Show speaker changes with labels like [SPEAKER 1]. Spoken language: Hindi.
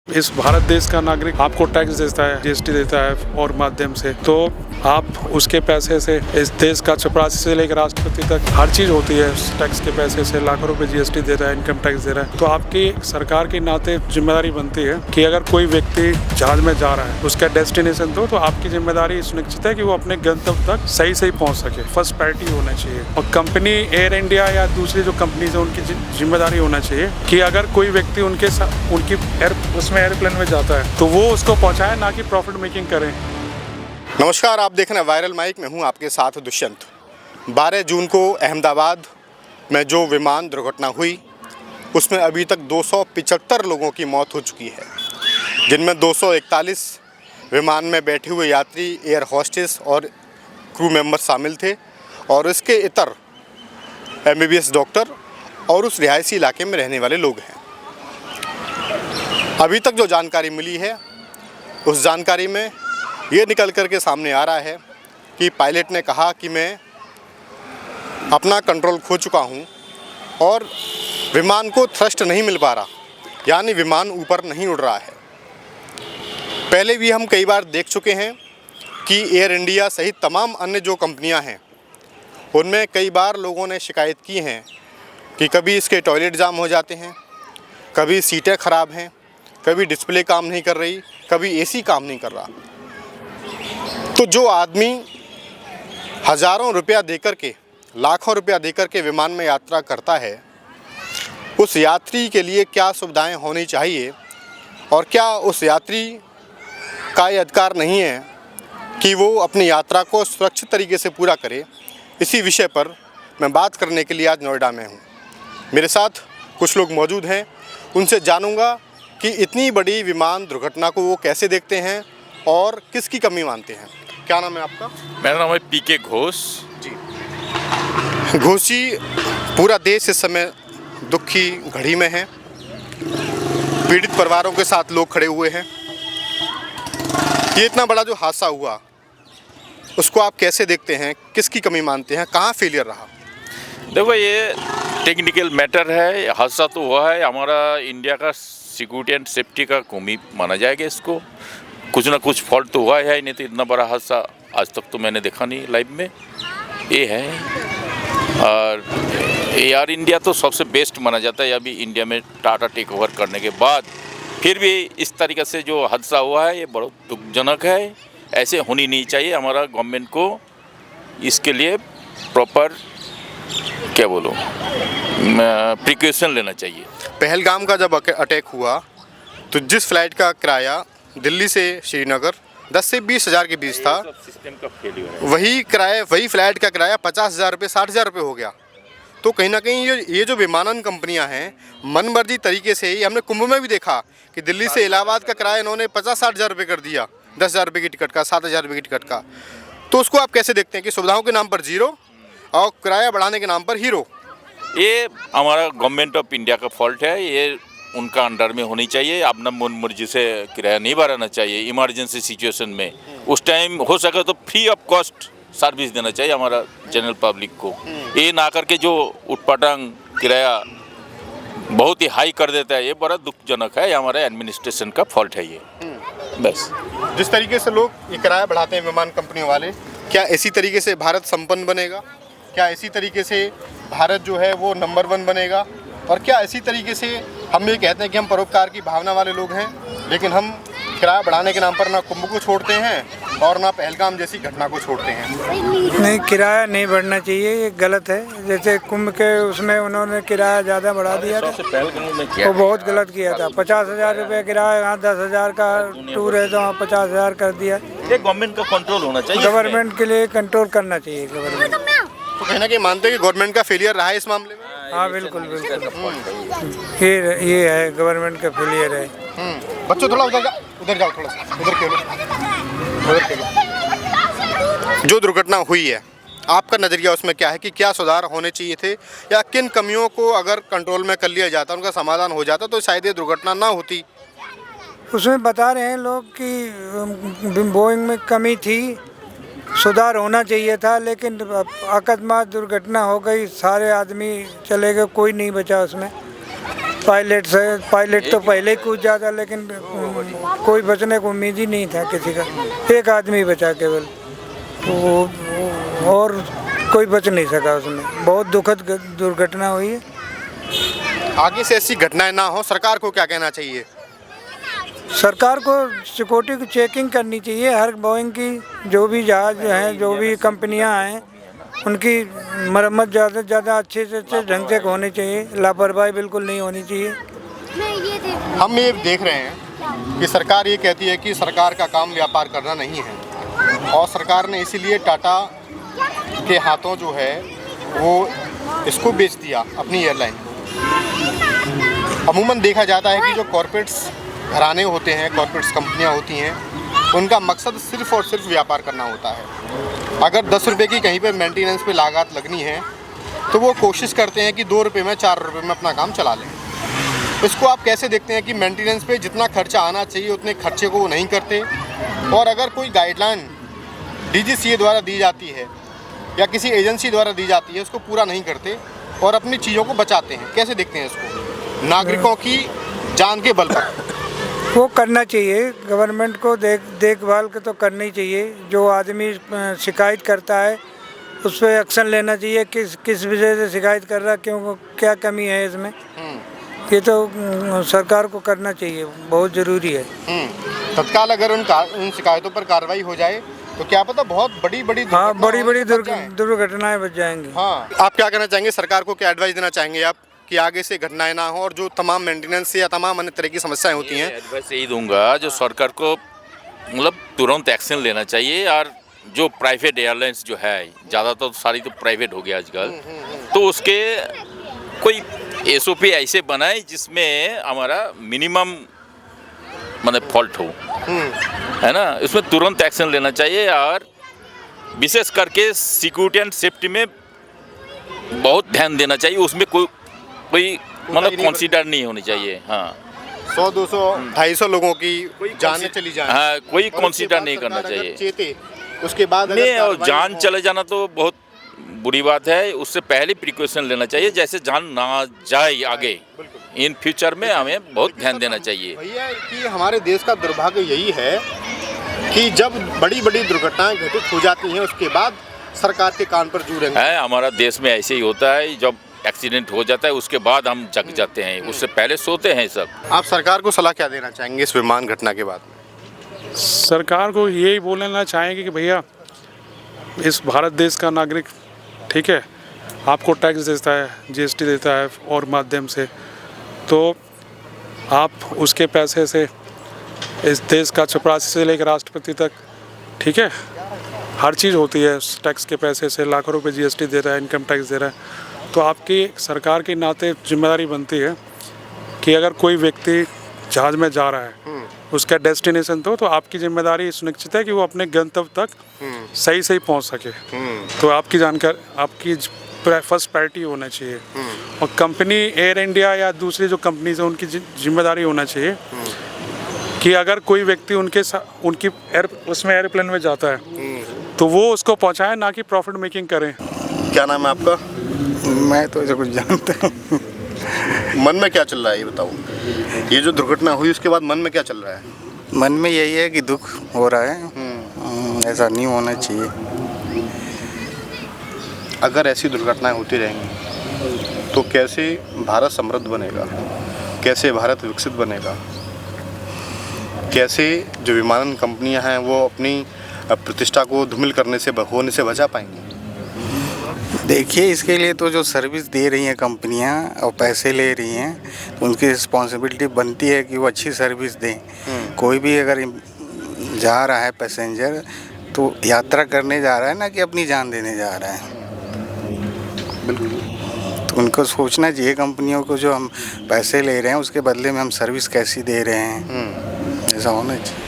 [SPEAKER 1] इस भारत देश का नागरिक आपको टैक्स देता है, जीएसटी देता है और माध्यम से, तो आप उसके पैसे से इस देश का चपरासी से लेकर राष्ट्रपति तक हर चीज़ होती है। उस टैक्स के पैसे से लाखों रुपए जीएसटी दे रहा है, इनकम टैक्स दे रहा है। तो आपकी सरकार के नाते जिम्मेदारी बनती है कि अगर कोई व्यक्ति जहाज में जा रहा है, उसका डेस्टिनेशन तो आपकी जिम्मेदारी सुनिश्चित है कि वो अपने गंतव्य तक सही पहुँच सके। फर्स्ट प्रायोरिटी होना चाहिए। और कंपनी एयर इंडिया या दूसरी जो कंपनीज है उनकी जिम्मेदारी होना चाहिए कि अगर कोई व्यक्ति उनकी उसमें एयरप्लेन में जाता है तो वो उसको पहुंचाए, ना कि प्रॉफिट मेकिंग करें।
[SPEAKER 2] नमस्कार, आप देख रहे हैं वायरल माइक में हूं आपके साथ दुष्यंत। 12 जून को अहमदाबाद में जो विमान दुर्घटना हुई उसमें अभी तक 275 लोगों की मौत हो चुकी है, जिनमें 241 विमान में बैठे हुए यात्री, एयर होस्टेस और क्रू मेंबर शामिल थे और इसके इतर MBBS डॉक्टर और उस रिहायशी इलाके में रहने वाले लोग हैं। अभी तक जो जानकारी मिली है उस जानकारी में ये निकल कर के सामने आ रहा है कि पायलट ने कहा कि मैं अपना कंट्रोल खो चुका हूँ और विमान को थ्रस्ट नहीं मिल पा रहा, यानी विमान ऊपर नहीं उड़ रहा है। पहले भी हम कई बार देख चुके हैं कि एयर इंडिया सहित तमाम अन्य जो कंपनियां हैं उनमें कई बार लोगों ने शिकायत की हैं कि कभी इसके टॉयलेट जाम हो जाते हैं, कभी सीटें ख़राब हैं, कभी डिस्प्ले काम नहीं कर रही, कभी AC काम नहीं कर रहा। तो जो आदमी हज़ारों रुपया देकर के, लाखों रुपया देकर के विमान में यात्रा करता है, उस यात्री के लिए क्या सुविधाएं होनी चाहिए और क्या उस यात्री का ये अधिकार नहीं है कि वो अपनी यात्रा को सुरक्षित तरीके से पूरा करे। इसी विषय पर मैं बात करने के लिए आज नोएडा में हूँ। मेरे साथ कुछ लोग मौजूद हैं, उनसे जानूँगा कि इतनी बड़ी विमान दुर्घटना को वो कैसे देखते हैं और किसकी कमी मानते हैं। क्या नाम है आपका?
[SPEAKER 3] मेरा नाम है PK घोष
[SPEAKER 2] जी। घोष जी, पूरा देश इस समय दुख की घड़ी में है। पीड़ित परिवारों के साथ लोग खड़े हुए हैं। ये इतना बड़ा जो हादसा हुआ उसको आप कैसे देखते हैं, किसकी कमी मानते हैं, कहाँ फेलियर रहा?
[SPEAKER 3] देखो, ये टेक्निकल मैटर है। हादसा तो हुआ है, हमारा इंडिया का सिक्योरिटी एंड सेफ्टी का कमी माना जाएगा। इसको कुछ ना कुछ फॉल्ट तो हुआ है, नहीं तो इतना बड़ा हादसा आज तक तो मैंने देखा नहीं लाइव में। ये है। और एयर इंडिया तो सबसे बेस्ट माना जाता है अभी इंडिया में टाटा टेक ओवर करने के बाद। फिर भी इस तरीके से जो हादसा हुआ है ये बहुत दुखजनक है। ऐसे होनी नहीं चाहिए। हमारा गवर्नमेंट को इसके लिए प्रॉपर क्या बोलो प्रिकॉशन लेना चाहिए।
[SPEAKER 2] पहलगाम का जब अटैक हुआ तो जिस फ्लाइट का किराया दिल्ली से श्रीनगर 10 से 20 हज़ार के बीच था, वही फ्लाइट का किराया 50,000 रुपये, 60,000 रुपये हो गया। तो कहीं ना कहीं ये जो विमानन कंपनियां हैं मनमर्जी तरीके से ही, हमने कुंभ में भी देखा कि दिल्ली से इलाहाबाद का किराया इन्होंने 50-60 हज़ार रुपये कर दिया, 10,000 रुपये की टिकट का, 7,000 रुपये की टिकट का। तो उसको आप कैसे देखते हैं कि सुविधाओं के नाम पर जीरो और किराया बढ़ाने के नाम पर हीरो?
[SPEAKER 3] ये हमारा गवर्नमेंट ऑफ इंडिया का फॉल्ट है। ये उनका अंडर में होनी चाहिए। अपना मन मर्जी से किराया नहीं बढ़ाना चाहिए। इमरजेंसी सिचुएशन में उस टाइम हो सके तो फ्री ऑफ कॉस्ट सर्विस देना चाहिए हमारा जनरल पब्लिक को। ये ना करके जो उटपटांग किराया बहुत ही हाई कर देता है, ये बड़ा दुखजनक है। हमारे एडमिनिस्ट्रेशन का फॉल्ट है ये, बस।
[SPEAKER 2] जिस तरीके से लोग ये किराया बढ़ाते हैं विमान कंपनियों वाले, क्या इसी तरीके से भारत संपन्न बनेगा? क्या इसी तरीके से भारत जो है वो नंबर 1 बनेगा? और क्या इसी तरीके से हम ये कहते हैं कि हम परोपकार की भावना वाले लोग हैं, लेकिन हम किराया बढ़ाने के नाम पर ना कुंभ को छोड़ते हैं और ना पहलगाम जैसी घटना को छोड़ते हैं?
[SPEAKER 4] नहीं, किराया नहीं बढ़ना चाहिए, ये गलत है। जैसे कुंभ के उसमें उन्होंने किराया ज़्यादा बढ़ा दिया था, वो बहुत गलत किया था। 50,000 रुपये किराया, यहाँ 10,000 का टूर है तो वहाँ 50,000 कर दिया।
[SPEAKER 3] ये गवर्नमेंट का कंट्रोल होना चाहिए।
[SPEAKER 4] गवर्नमेंट के लिए कंट्रोल करना चाहिए गवर्नमेंट।
[SPEAKER 2] तो कहीं ना कहीं मानते हैं कि गवर्नमेंट का फेलियर रहा है इस मामले में?
[SPEAKER 4] हाँ, बिल्कुल बिल्कुल। ये है गवर्नमेंट का फेलियर है।
[SPEAKER 2] बच्चों थोड़ा उधर जाओ, थोड़ा सा उधर खेलो। जो दुर्घटना हुई है, आपका नज़रिया उसमें क्या है कि क्या सुधार होने चाहिए थे, या किन कमियों को अगर कंट्रोल में कर लिया जाता, उनका समाधान हो जाता तो शायद ये दुर्घटना ना होती?
[SPEAKER 4] उसमें बता रहे हैं लोग कि बोइंग में कमी थी, सुधार होना चाहिए था, लेकिन अकस्मात दुर्घटना हो गई, सारे आदमी चले गए, कोई नहीं बचा उसमें। पायलट तो पहले ही कूद जाता, लेकिन कोई बचने को उम्मीद ही नहीं था किसी का। एक आदमी बचा केवल, और कोई बच नहीं सका उसमें। बहुत दुखद दुर्घटना हुई है।
[SPEAKER 2] आगे से ऐसी घटनाएं ना हो, सरकार को क्या कहना चाहिए?
[SPEAKER 4] सरकार को सिक्योरिटी की चेकिंग करनी चाहिए। हर बोइंग की जो भी जहाज हैं, जो भी कंपनियां हैं, उनकी मरम्मत ज़्यादा से ज़्यादा अच्छे से अच्छे ढंग से होनी चाहिए। लापरवाही बिल्कुल नहीं होनी चाहिए।
[SPEAKER 2] हम ये देख रहे हैं कि सरकार ये कहती है कि सरकार का काम व्यापार करना नहीं है, और सरकार ने इसीलिए टाटा के हाथों जो है वो इसको बेच दिया, अपनी एयरलाइन। अमूमन देखा जाता है कि जो कॉर्पोरेट्स घराने होते हैं, कॉर्पोरेट्स कंपनियां होती हैं, उनका मकसद सिर्फ़ और सिर्फ व्यापार करना होता है। अगर 10 रुपये की कहीं पे मेंटेनेंस पे लागत लगनी है तो वो कोशिश करते हैं कि 2 रुपये में, 4 रुपये में अपना काम चला लें। इसको आप कैसे देखते हैं कि मेंटेनेंस पे जितना खर्चा आना चाहिए उतने खर्चे को वो नहीं करते, और अगर कोई गाइडलाइन DGCA द्वारा दी जाती है या किसी एजेंसी द्वारा दी जाती है उसको पूरा नहीं करते और अपनी चीज़ों को बचाते हैं? कैसे देखते हैं इसको, नागरिकों की जान के बल पर?
[SPEAKER 4] वो करना चाहिए गवर्नमेंट को, देखभाल के तो करना ही चाहिए। जो आदमी शिकायत करता है उस पर एक्शन लेना चाहिए। किस वजह से शिकायत कर रहा, क्यों, क्या कमी है इसमें, ये तो सरकार को करना चाहिए, बहुत ज़रूरी है।
[SPEAKER 2] तत्काल अगर उन शिकायतों पर कार्रवाई हो जाए तो क्या पता बहुत बड़ी
[SPEAKER 4] दुर्घटनाएं बच जाएंगी।
[SPEAKER 2] हाँ, आप क्या कहना चाहेंगे? सरकार को क्या एडवाइस देना चाहेंगे आप कि आगे से घटनाएं ना हो, और जो तमाम मेंटेनेंस या तमाम अन्य तरह की समस्याएं होती हैं?
[SPEAKER 3] एडवाइस यही दूंगा, जो सरकार को मतलब तुरंत एक्शन लेना चाहिए। और जो प्राइवेट एयरलाइंस जो है, ज़्यादातर सारी तो प्राइवेट हो गया आजकल, तो उसके कोई SOP ऐसे बनाए जिसमें हमारा मिनिमम मतलब फॉल्ट हो, है ना, इसमें तुरंत एक्शन लेना चाहिए। और विशेष करके सिक्योरिटी एंड सेफ्टी में बहुत ध्यान देना चाहिए। उसमें कोई मतलब कंसीडर नहीं होनी चाहिए। हाँ,
[SPEAKER 2] 100, 200, 250 लोगों की जान चली जाए,
[SPEAKER 3] हाँ, कोई कंसीडर नहीं करना चाहिए।
[SPEAKER 2] चेते उसके बाद
[SPEAKER 3] नहीं, और जान चले जाना तो बहुत बुरी बात है। उससे पहले प्रिकॉशन लेना चाहिए, जैसे जान ना जाए आगे। इन फ्यूचर में हमें बहुत ध्यान देना चाहिए।
[SPEAKER 2] भैया, कि हमारे देश का दुर्भाग्य यही है कि जब बड़ी बड़ी दुर्घटनाएं घटित हो जाती हैं उसके बाद सरकार के कान पर जू रहे हैं।
[SPEAKER 3] हमारा देश में ऐसे ही होता है, जब एक्सीडेंट हो जाता है उसके बाद हम जग जाते हैं, उससे पहले सोते हैं सब।
[SPEAKER 2] आप सरकार को सलाह क्या देना चाहेंगे इस विमान घटना के बाद?
[SPEAKER 1] सरकार को यही बोलना चाहेंगे कि भैया, इस भारत देश का नागरिक, ठीक है, आपको टैक्स देता है, GST देता है और माध्यम से, तो आप उसके पैसे से इस देश का चपरासी से लेकर राष्ट्रपति तक, ठीक है, हर चीज़ होती है उस टैक्स के पैसे से। लाखों रुपए GST दे रहा है, इनकम टैक्स दे रहा है। तो आपकी सरकार के नाते जिम्मेदारी बनती है कि अगर कोई व्यक्ति जहाज में जा रहा है, उसका डेस्टिनेशन तो आपकी जिम्मेदारी सुनिश्चित है कि वो अपने गंतव्य तक सही सही पहुंच सके। तो आपकी जानकारी, आपकी फर्स्ट प्रायोरिटी होना चाहिए। और कंपनी एयर इंडिया या दूसरी जो कंपनीज है उनकी जिम्मेदारी होना चाहिए कि अगर कोई व्यक्ति उनकी उसमें एयरप्लेन में जाता है तो वो उसको पहुंचाए, ना कि प्रॉफिट मेकिंग करें।
[SPEAKER 2] क्या नाम है आपका?
[SPEAKER 5] मैं तो कुछ जानता हूँ।
[SPEAKER 2] मन में क्या चल रहा है ये बताओ? ये जो दुर्घटना हुई उसके बाद मन में क्या चल रहा है?
[SPEAKER 5] मन में यही है कि दुख हो रहा है, ऐसा नहीं होना चाहिए।
[SPEAKER 2] अगर ऐसी दुर्घटनाएं होती रहेंगी तो कैसे भारत समृद्ध बनेगा, कैसे भारत विकसित बनेगा, कैसे जो विमानन कंपनियां हैं वो अपनी प्रतिष्ठा को धूमिल करने से होने से बचा पाएंगी?
[SPEAKER 5] देखिए, इसके लिए तो जो सर्विस दे रही हैं कंपनियां और पैसे ले रही हैं, तो उनकी रिस्पॉन्सिबिलिटी बनती है कि वो अच्छी सर्विस दें। कोई भी अगर जा रहा है पैसेंजर, तो यात्रा करने जा रहा है, ना कि अपनी जान देने जा रहा है।
[SPEAKER 2] बिल्कुल।
[SPEAKER 5] तो उनको सोचना चाहिए कंपनियों को, जो हम पैसे ले रहे हैं उसके बदले में हम सर्विस कैसी दे रहे हैं, ऐसा होना चाहिए।